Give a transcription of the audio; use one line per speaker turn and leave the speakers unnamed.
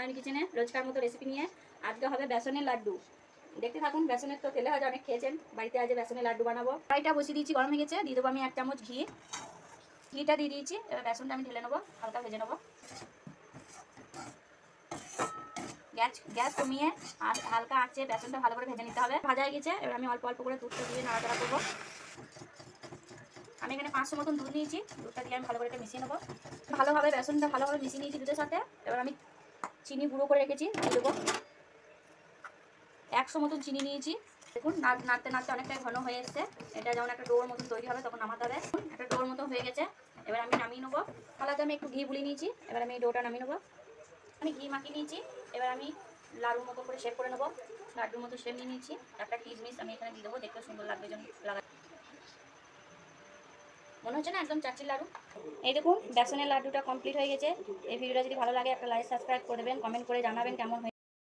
সায়নী কিচেনে রোজকার মতো রেসিপি নিয়ে। আজকে হবে বেসনের লাড্ডু। দেখতে থাকুন। বেসনের তো তেলে হয়তো অনেক খেয়েছেন, বাড়িতে আজ বেসনের লাড্ডু বানাবো। কড়াইটা বসিয়ে দিয়েছি, গরম হয়ে গেছে। দিয়ে দেবো আমি 1 চামচ ঘি। ঘিটা দিয়ে দিয়েছি। এবার বেসনটা আমি ঢেলে নেবো, হালকা ভেজে নেবো। গ্যাস কমিয়ে আর হালকা আঁচে বেসনটা ভালো করে ভেজে নিতে হবে। ভাজা হয়ে গেছে, এবার আমি অল্প অল্প করে দুধটা দিয়ে নাড়াচাড়া করবো। আমি এখানে 500 মতন দুধ নিয়েছি। দুধটা দিয়ে আমি ভালো করে মিশিয়ে নেবো। ভালোভাবে বেসনটা ভালোভাবে মিশিয়ে নিয়েছি দুধের সাথে। এবার আমি চিনি গুঁড়ো করে রেখেছি, দিয়ে দেবো। 100 মতন চিনি নিয়েছি। দেখুন নাড়তে নাড়তে অনেকটাই ঘন হয়ে এসছে। এটা যেমন একটা ডোর মতন তৈরি হবে তখন নামাতে হবে। একটা ডোর মতো হয়ে গেছে, এবার আমি নামিয়ে নেবো। তাহলে আমি একটু ঘি বুলিয়ে নিয়েছি, এবার আমি ডোটা নামিয়ে নেবো। আমি ঘি মাখিয়ে নিয়েছি, এবার আমি লাড়ুর মতো করে শেপ করে নেবো। লাড্ডুর মতো শেপ নিয়ে নিয়েছি। একটা কিশমিশ আমি এখানে দিয়ে দেবো, দেখতে সুন্দর লাগবে যেন লাগা। মনে হচ্ছে না একদম চাচির লাড়ু। এই দেখুন বেসনের লাড্ডুটা কমপ্লিট হয়ে গেছে। এই ভিডিওটা যদি ভালো লাগে একটা লাইক সাবস্ক্রাইব করে দেবেন, কমেন্ট করে জানাবেন কেমন হয়েছে।